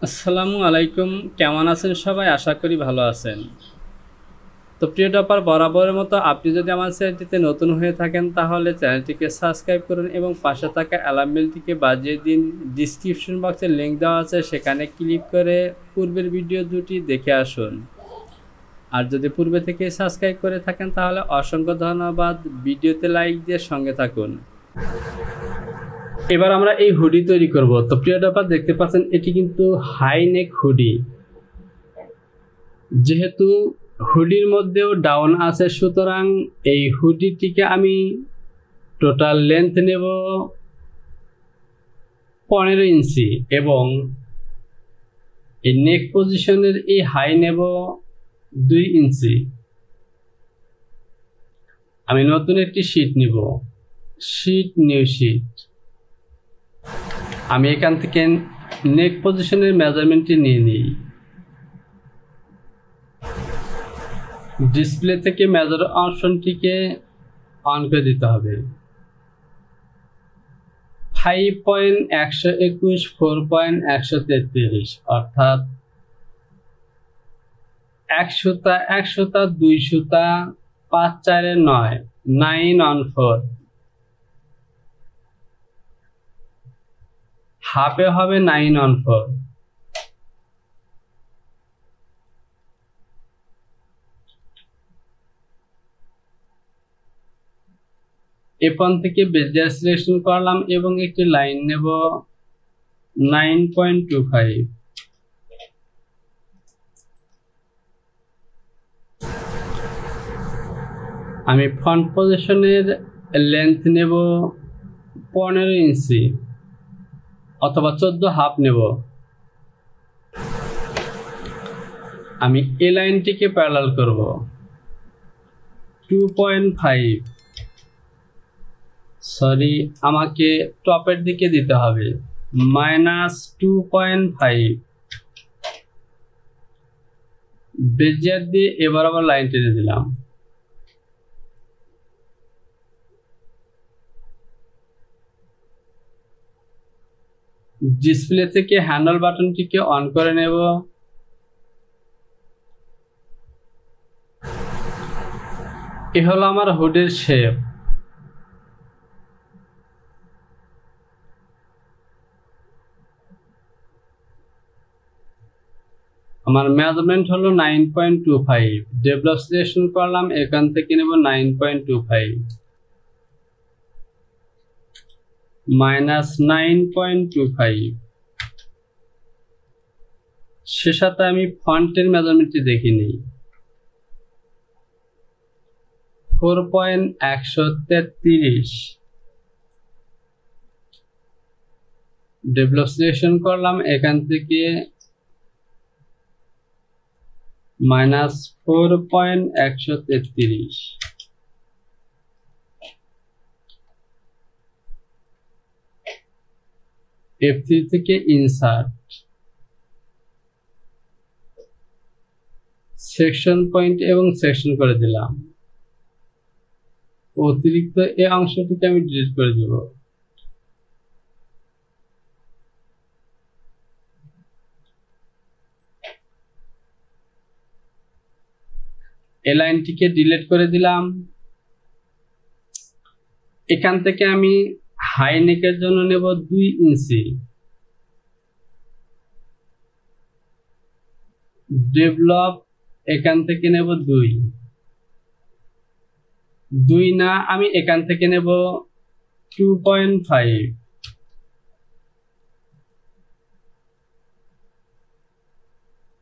আসসালামু আলাইকুম, কেমন আছেন সবাই? আশা করি ভালো আছেন। তো প্রিয় টপার, বরাবরের মতো আপনি যদি আমার চ্যানেলটিতে নতুন হয়ে থাকেন তাহলে চ্যানেলটিকে সাবস্ক্রাইব করুন এবং পাশে থাকা অ্যালার্ম বেলটিকে বাজিয়ে দিন। ডিসক্রিপশন বক্সে লিঙ্ক দেওয়া আছে, সেখানে ক্লিক করে পূর্বের ভিডিও দুটি দেখে আসুন। আর যদি পূর্বে থেকে সাবস্ক্রাইব করে থাকেন তাহলে অসংখ্য ধন্যবাদ। ভিডিওতে লাইক দিয়ে সঙ্গে থাকুন। এবার আমরা এই হুডি তৈরি করব। তো প্রিয় টপার, দেখতে পাচ্ছেন এটি কিন্তু হাই নেক হুডি। যেহেতু হুডির মধ্যেও ডাউন আছে, সুতরাং এই হুডিটিকে আমি টোটাল লেন্থ নেব 15 ইঞ্চি এবং এই নেক পজিশনের এই হাই নেব 2 ইঞ্চি। আমি নতুন একটি শীট নিব, নিউ শীট। আমি এখান থেকে নেক পজিশনের মেজারমেন্টটি নিয়ে নিই। ডিসপ্লে থেকে মেজার অপশনটিকে অন করে দিতে হবে। 5.121 4.133 অর্থাৎ 1 সুতা 1 সুতা 2 সুতা 5 4 9 9 on 4 হাফে হবে 9 on 4। এপন থেকে বেজিয়ার সিলেকশন করলাম এবং একটি লাইন নেব 9.25। আমি ফ্রন্ট পজিশনের লেন্থ নেব 15 ইঞ্চি অথবা 14 হাফ নেব। আমি এই লাইনটিকে প্যারালাল করব 2.5। সরি, আমাকে টপের দিকে দিতে হবে -2.5। বেজিয়ার দিয়ে এবার আবার লাইন টেনে দিলাম। ডিসপ্লে থেকে হ্যান্ডেল বাটনটিকে অন করে নেব। এ হলো আমার হুডের শেপ। আমার মেজারমেন্ট হলো 9.25। ডেভেলপ সিলেকশন করলাম, এখান থেকে নেব 9.25 -9.25। সে সাথে আমি ফন্টের মেজারমেন্টটি দেখে নিই 4.133। ডেভেলপ সিলেকশন করলাম, এখান থেকে -4.133। F3 থেকে ইনসার্ট, সেকশন পয়েন্ট এবং সেকশন করে দিলাম। অতিরিক্ত এই অংশটিকে আমি ডিলিট করে দেব। এই লাইনটিকে ডিলিট করে দিলাম। এখান থেকে আমি হাই নেকের জন্য নেব 2 ইঞ্চি। ডেভেলপ, এখান থেকে নেব 2 না, আমি এখান থেকে নেব 2.5।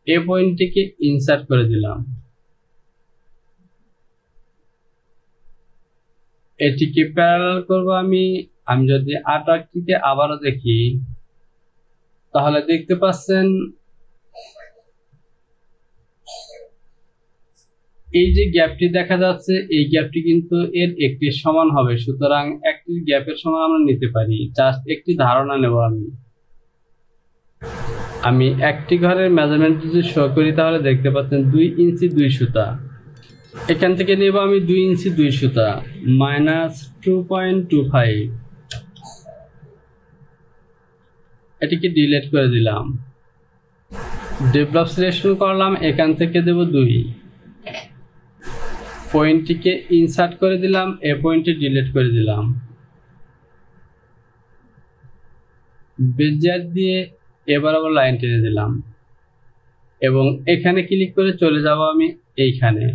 এই পয়েন্টটিকে ইনসার্ট করে দিলাম। এটিকে প্যারালাল করব আমি যদি আর্টওয়ার্কটিকে আবারও দেখি তাহলে দেখতে পাচ্ছেন এই যে গ্যাপটি দেখা যাচ্ছে, এই গ্যাপটি কিন্তু এর একটি সমান হবে। সুতরাং একটি গ্যাপের সমান আমরা নিতে পারি। জাস্ট একটি ধারণা নেব। আমি একটি ঘরের মেজারমেন্ট যদি শো করি তাহলে দেখতে পাচ্ছেন 2 ইঞ্চি 2 সুতা। এখান থেকে নেব আমি 2 ইঞ্চি 2 সুতা -2.25। এটিকে ডিলিট করে দিলাম। ডেভেলপ সিলেকশন করলাম, এখান থেকে দেব 2, পয়েন্টটিকে ইনসার্ট করে দিলাম, এ পয়েন্টটি ডিলিট করে দিলাম, বেজিয়ার দিয়ে এবার আবার লাইন টেনে দিলাম এবং এখানে ক্লিক করে চলে যাব আমি এইখানে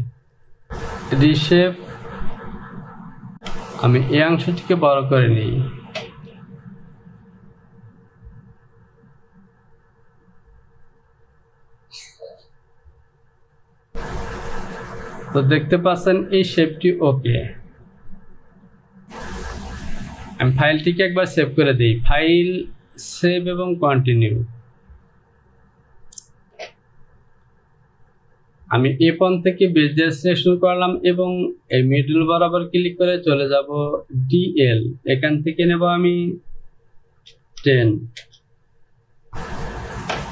রিশেপ। আমি এই অংশটিকে বড় করে নিই, তো দেখতে পাচ্ছেন এই শেপটি ওকে। আমি ফাইলটিকে একবার সেভ করে দিই, ফাইল সেভ এবং কন্টিনিউ। আমি A1 থেকে বেজিয়ার সিলেকশন করলাম এবং এই মিডল বরাবর ক্লিক করে চলে যাব DL, এখান থেকে নেব আমি 10।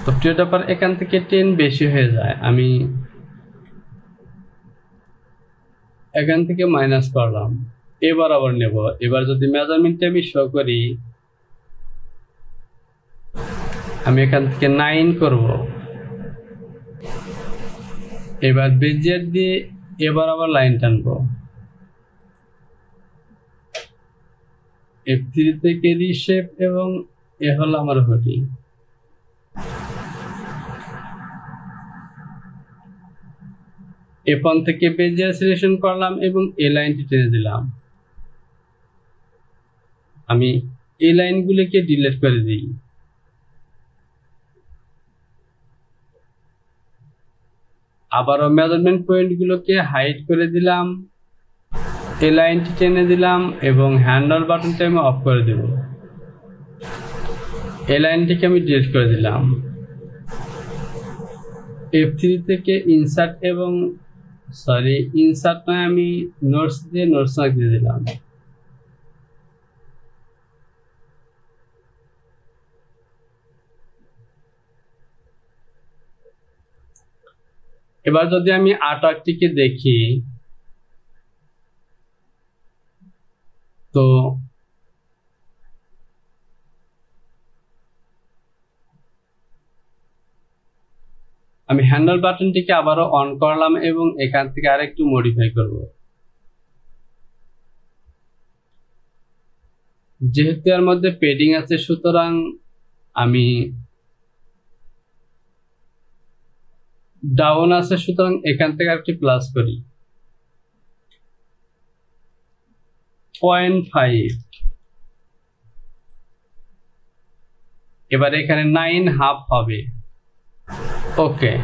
তো ব্যাপার এখান থেকে 10 বেশি হয়ে যায়, আমি এখান থেকে মাইনাস করলাম, এবার আবার নেব। এবার যদি মেজারমেন্টে আমি শো করি, আমি এখান থেকে 9 করব। এবার বেজিয়ার দিয়ে এবার আবার লাইন টানবো, F3 থেকে রিশেপ এবং এ হলো আমার হুডি। F1 থেকে বেজিয়ার সিলেকশন করলাম এবং এই লাইনটি টেনে দিলাম। আমি এই লাইনগুলিকে ডিলিট করে দিই, আবারও মেজারমেন্ট পয়েন্টগুলোকে হাইড করে দিলাম, এই লাইনটি টেনে দিলাম এবং হ্যান্ডল বাটনটা আমি অফ করে দেব। এই লাইনটিকে আমি ডিলিট করে দিলাম। F3 থেকে ইনসার্ট এবং ইনসার্ট নয়, আমি নোটস দিয়ে নোটস মার্ক দিয়ে দিলাম। এবার যদি আমি আর্টওয়ার্কটিকে দেখি, তো আমি হ্যান্ডল বাটনটিকে আবারও অন করলাম এবং এখান থেকে আরেকটু মডিফাই করব। যেহেতু এর মধ্যে পেডিং আছে, সুতরাং আমি ডাউন আছে, সুতরাং এখান থেকে একটি প্লাস করি 0.5। এবার এখানে 9.5 হবে। ওকে,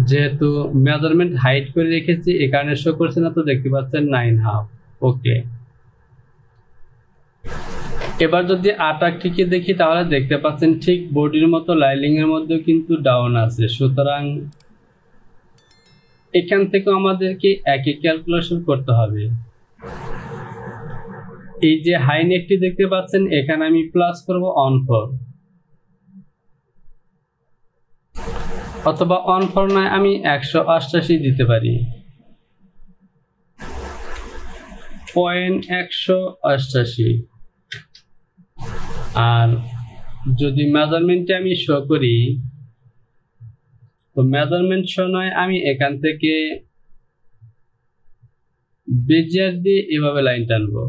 যেহেতু মেজারমেন্ট হাইড করে রেখেছি এই কারণে শো করছে না, তো দেখতে পাচ্ছেন 9.5। ওকে, এবার যদি আর্টওয়ার্কটিকে দেখি তাহলে দেখতে পাচ্ছেন ঠিক বডির মতো লাইলিং এর মধ্যেও কিন্তু ডাউন আছে, সুতরাং এখান থেকে আমাদেরকে একই ক্যালকুলেশন করতে হবে। এই যে হাই নেকটি দেখতে পাচ্ছেন, এখানে আমি প্লাস করব অন 4, অথবা অন 4 নয়, আমি 188 দিতে পারি, 0.188। আর যদি মেজারমেন্টে আমি শো করি, তো মেজারমেন্ট শো নয়, আমি এখান থেকে বেজিয়ার দিয়ে এভাবে লাইন টানবো।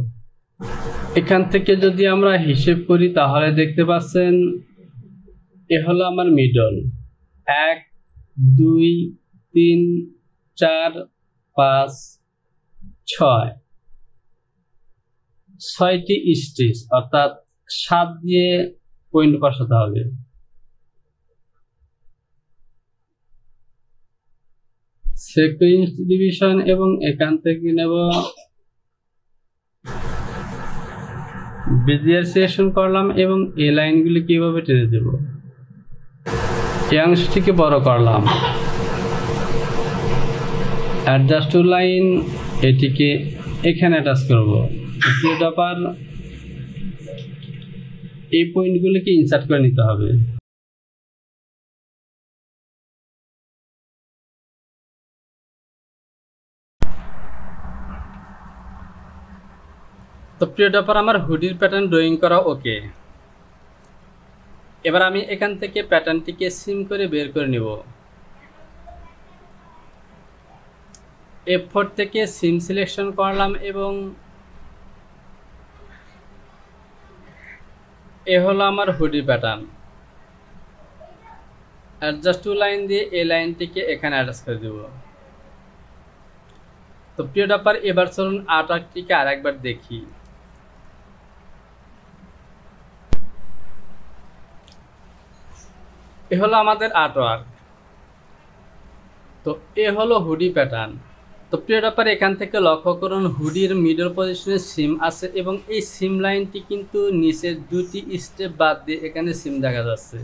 এখান থেকে যদি আমরা হিসেব করি তাহলে দেখতে পাচ্ছেন এ হলো আমার মিডল, 1 2 3 4 5 6, 6টি স্টিচ, অর্থাৎ 7 দিয়ে পয়েন্ট বসাতে হবে। সিকোয়েন্স ডিভিশন এবং এখান থেকে নেব বেজিয়ার সিলেকশন করলাম এবং এই লাইনগুলি কিভাবে টেনে দেব, এই অংশটিকে বড় করলাম, অ্যাডজাস্ট টু লাইন, এটিকে এখানে অ্যাটাচ করব। ব্যাপার এই পয়েন্টগুলিকে ইনসার্ট করে নিতে হবে। তো প্রিয় ব্যাপার, আমার হুডির প্যাটার্ন ড্রয়িং করা ওকে। এবার আমি এখান থেকে প্যাটার্নটিকে সিম করে বের করে নেব। F4 থেকে সিম সিলেকশন করলাম এবং এ হলো আমার hoodie pattern. Adjust to line দিয়ে এই লাইনটিকে এখানে অ্যাটাচ করে দেব। তো প্রিয় ডপার, এবার চলুন আর্টওয়ার্কটিকে আরেকবার দেখি। এ হলো আমাদের আর্টওয়ার্ক। তো এ হলো হুডি প্যাটার্ন। তো প্রিয় ডপার, এখান থেকে লক্ষ্য করুন হুডির মিডল পজিশনে সিম আছে এবং এই সিম লাইনটি কিন্তু নিচের দুটি স্টেপ বাদ দিয়ে এখানে সিম দেখা যাচ্ছে।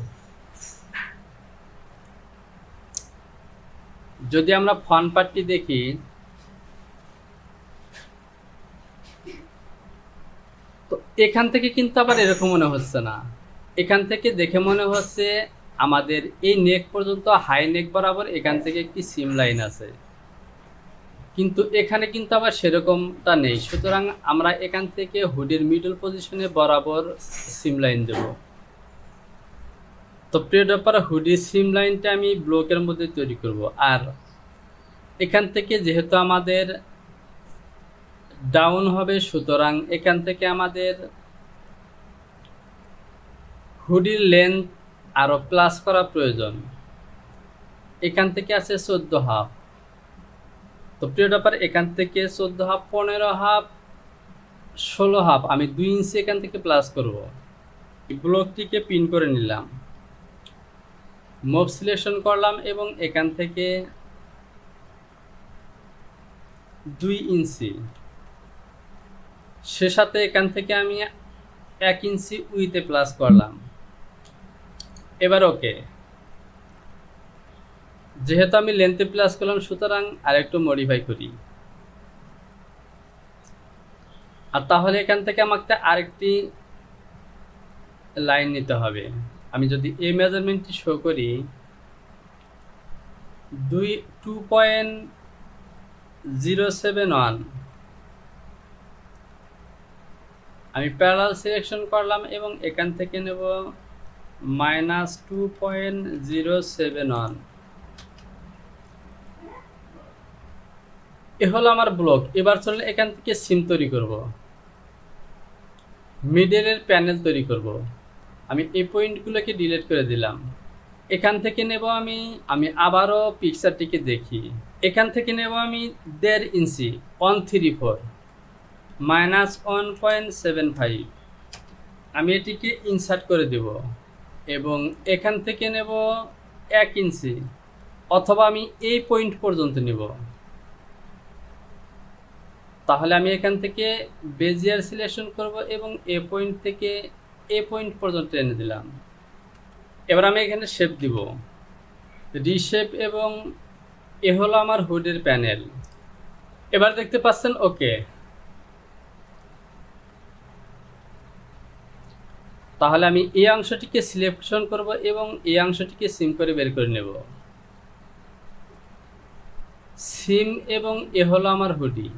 যদি আমরা ফ্রন্ট পার্টটি দেখি, তো এখান থেকে কিন্তু আবার এরকম মনে হচ্ছে না। এখান থেকে দেখে মনে হচ্ছে আমাদের এই নেক পর্যন্ত হাই নেক বরাবর এখান থেকে একটি সিম লাইন আছে, কিন্তু এখানে কিন্তু আবার সেরকমটা নেই। সুতরাং আমরা এখান থেকে হুডির মিডল পজিশনে বরাবর সিম লাইন দেব। তো প্রিয় ডপার, হুডির সিম লাইনটা আমি ব্লকের মধ্যে তৈরি করব। আর এখান থেকে যেহেতু আমাদের ডাউন হবে, সুতরাং এখান থেকে আমাদের হুডির লেন্থ আরও প্লাস করা প্রয়োজন। এখান থেকে আছে 14 হাফ। তো প্রিয় ডপার, এখান থেকে 14 হাফ, 15 হাফ, 16 হাফ আমি 2 ইঞ্চি এখান থেকে প্লাস করব। ব্লকটিকে পিন করে নিলাম, মুভ সিলেকশন করলাম এবং এখান থেকে 2 ইঞ্চি, সে সাথে এখান থেকে আমি 1 ইঞ্চি উইথে প্লাস করলাম। এবার ওকে, যেহেতু আমি লেন্থে প্লাস করলাম, সুতরাং আরেকটু মডিফাই করি। আর তাহলে এখান থেকে আমাকে আরেকটি লাইন নিতে হবে। আমি যদি এই মেজারমেন্টটি শো করি, 2.071, আমি প্যারালাল সিলেকশন করলাম এবং এখান থেকে নেব -2.071। এ হলো আমার ব্লক। এবার চলুন এখান থেকে সিম তৈরি করব, মিডলের প্যানেল তৈরি করব। আমি এই পয়েন্টগুলোকে ডিলিট করে দিলাম। এখান থেকে নেব আমি আবারও পিকচারটিকে দেখি। এখান থেকে নেব আমি 1.5 ইঞ্চি, 134 -1.75। আমি এটিকে ইনসার্ট করে দেব এবং এখান থেকে নেব 1 ইঞ্চি, অথবা আমি এই পয়েন্ট পর্যন্ত নেব। তাহলে আমি এখান থেকে বেজিয়ার সিলেকশন করব এবং এ পয়েন্ট থেকে এ পয়েন্ট পর্যন্ত এনে দিলাম। এবার আমি এখানে শেপ দিব, রিশেপ, এবং এ হলো আমার হুডের প্যানেল। এবার দেখতে পাচ্ছেন ওকে। তাহলে আমি এই অংশটিকে সিলেকশন করব এবং এই অংশটিকে সিম করে বের করে নেব। সিম এবং এ হলো আমার হুডি।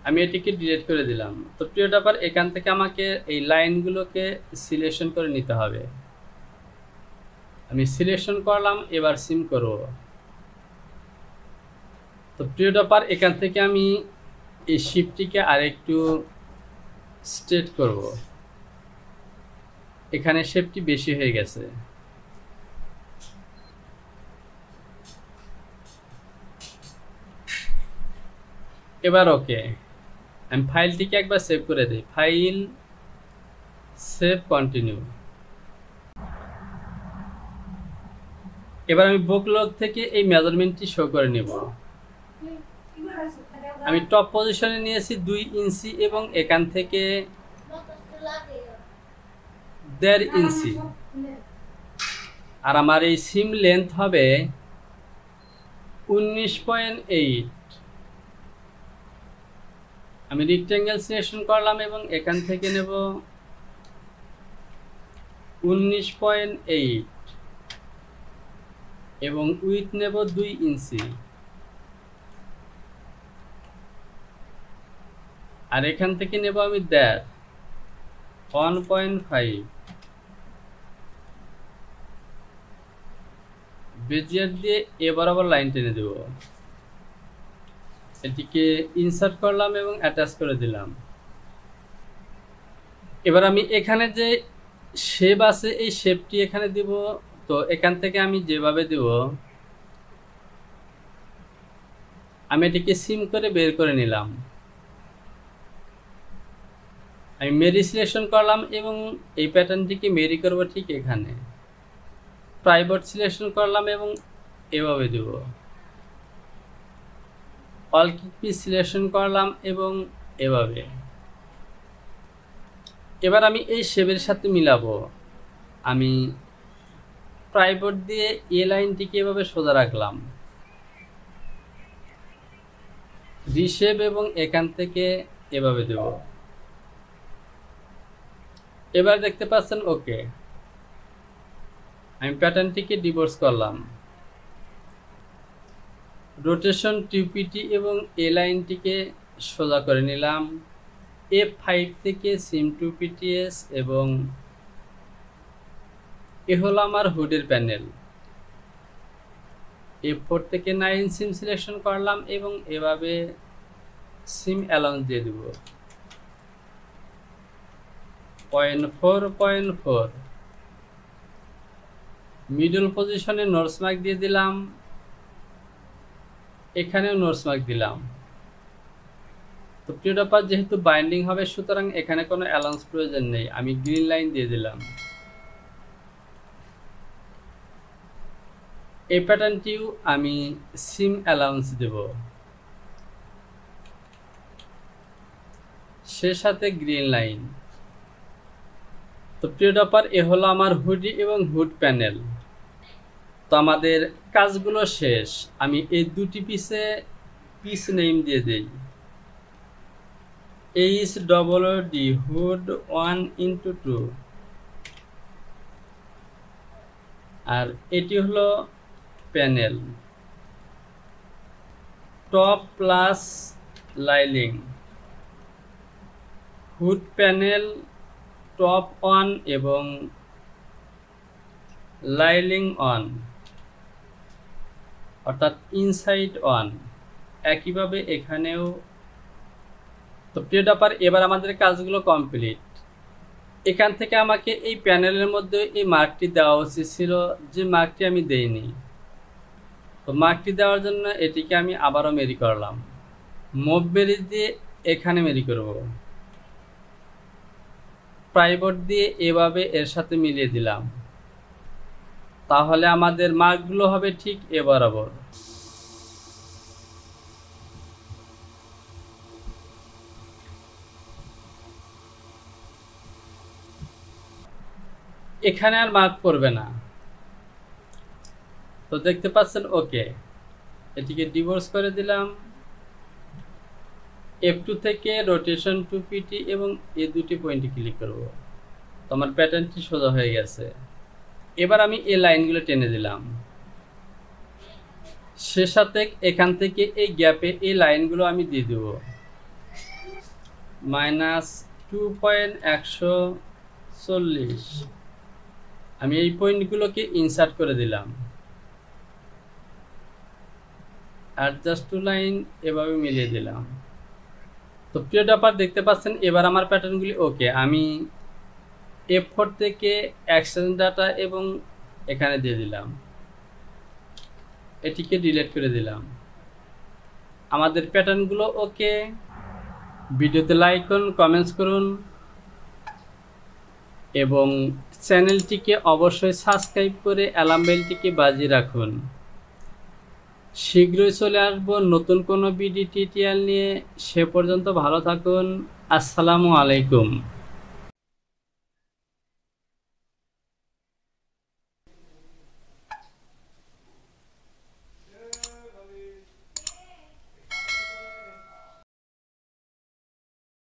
আমি এটিকে ডিলিট করে দিলাম। তো প্রিয় ডপার, এখান থেকে আমাকে এই লাইনগুলোকে সিলেকশন করে নিতে হবে। আমি সিলেকশন করলাম, এবার সিম করব। তো প্রিয় ডপার, এখান থেকে আমি এই শিপটিকে আরেকটু স্ট্রেট করব। এখানে শেপটি বেশি হয়ে গেছে। এবার ওকে, আমি ফাইলটিকে একবার সেভ করে দিই। File, save, continue. এবার আমি বুক লগ থেকে এই মেজারমেন্টটি শো করে নেব। আমি টপ পজিশনে নিয়েছি 2 ইঞ্চি এবং এখান থেকে 1.5 ইঞ্চি। আর আমার এই সিম লেন্থ হবে 19.8। আমি রেক্ট্যাঙ্গেল সিলেকশন করলাম এবং এখান থেকে নেব 19.8 এবং উইথ নেব 2 ইঞ্চি। আর এখান থেকে নেব আমি 1.5। বেজিয়ার দিয়ে এ বরাবর লাইন টেনে দেব। এটিকে ইনসার্ট করলাম এবং অ্যাটাচ করে দিলাম। এবার আমি এখানে যে শেপ আছে এই শেপটি এখানে দিব। তো এখান থেকে আমি যেভাবে দেব, আমি এটিকে সিম করে বের করে নিলাম। আমি মেরি সিলেকশন করলাম এবং এই প্যাটার্নটিকে মেরি করব ঠিক এখানে। ট্রাইবড সিলেকশন করলাম এবং এভাবে দেব। অল পিস সিলেকশন করলাম এবং এভাবে। এবার আমি এই শেপের সাথে মিলাবো। আমি ট্রাইবড দিয়ে এ লাইনটিকে এভাবে সোজা রাখলাম, রিশেপ এবং এখান থেকে এভাবে দেব। এবার দেখতে পাচ্ছেন ওকে। আমি প্যাটার্নটিকে ডিভোর্স করলাম, রোটেশন টিউপিটি এবং এ লাইনটিকে সোজা করে নিলাম। F5 থেকে সিম টু পিটিএস এবং এ হলো আমার হুডের প্যানেল। F4 থেকে 9 সিম সিলেকশন করলাম এবং এভাবে সিম অ্যালাউন্স দিয়ে দেব 0.4 মিডল পজিশনে নর্থ মার্ক দিয়ে দিলাম, এখানেও নর্থ মার্ক দিলাম। তো প্রিয় টপার যেহেতু বাইন্ডিং হবে সুতরাং এখানে কোনো অ্যালাউন্স প্রয়োজন নেই, আমি গ্রিন লাইন দিয়ে দিলাম। এই প্যাটার্নটিও আমি সিম অ্যালাউন্স দেব, সে সাথে গ্রিন লাইন। তো প্রিয় টপার এ হলো আমার হুডি এবং হুড প্যানেল। তো আমাদের কাজগুলো শেষ। আমি এই দুটি পিস নেম দিয়ে দেই। HWD হুড 1x2 আর এটি হলো panel top plus লাইলিং। Hood panel top on এবং লাইলিং অন, অর্থাৎ ইনসাইড অন। একইভাবে এখানেও। তো প্রিয় টপার এবার আমাদের কাজগুলো কমপ্লিট। এখান থেকে আমাকে এই প্যানেলের মধ্যে এই মার্কটি দেওয়া উচিত ছিল, যে মার্কটি আমি দেইনি। তো মার্কটি দেওয়ার জন্য এটিকে আমি আবারও মেরি করলাম, মুভ মেরি দিয়ে এখানে মেরি করব। ট্রাইবড দিয়ে এভাবে এর সাথে মিলিয়ে দিলাম, তাহলে আমাদের মার্কগুলো হবে ঠিক এ বরাবর। এখানে আর মার্ক করবে না। তো দেখতে পাচ্ছেন ওকে। এটিকে ডিভোর্স করে দিলাম। F2 থেকে রোটেশন টু পিটি এবং এই দুটি পয়েন্টে ক্লিক করব। তো আমার প্যাটার্নটি সোজা হয়ে গেছে। এবার আমি এই লাইনগুলো টেনে দিলাম, সে সাথে এখান থেকে এই গ্যাপে এই লাইনগুলো আমি দিয়ে দেব -2.140। আমি এই পয়েন্টগুলোকে ইনসার্ট করে দিলাম, অ্যাডজাস্ট টু লাইন এভাবে মিলিয়ে দিলাম। তো প্রিয় টপার দেখতে পাচ্ছেন এবার আমার প্যাটার্নগুলি ওকে। আমি F4 থেকে অ্যাকশন ডাটা এবং এখানে দিয়ে দিলাম, এটিকে ডিলিট করে দিলাম। আমাদের প্যাটার্নগুলো ওকে। ভিডিওতে লাইক করুন, কমেন্টস করুন এবং চ্যানেলটিকে অবশ্যই সাবস্ক্রাইব করে অ্যালার্ম বেলটিকে বাজিয়ে রাখুন। শীঘ্রই চলে আসবো নতুন কোনো ভিডিও টিউটোরিয়াল নিয়ে। সে পর্যন্ত ভালো থাকুন। আসসালামু আলাইকুম।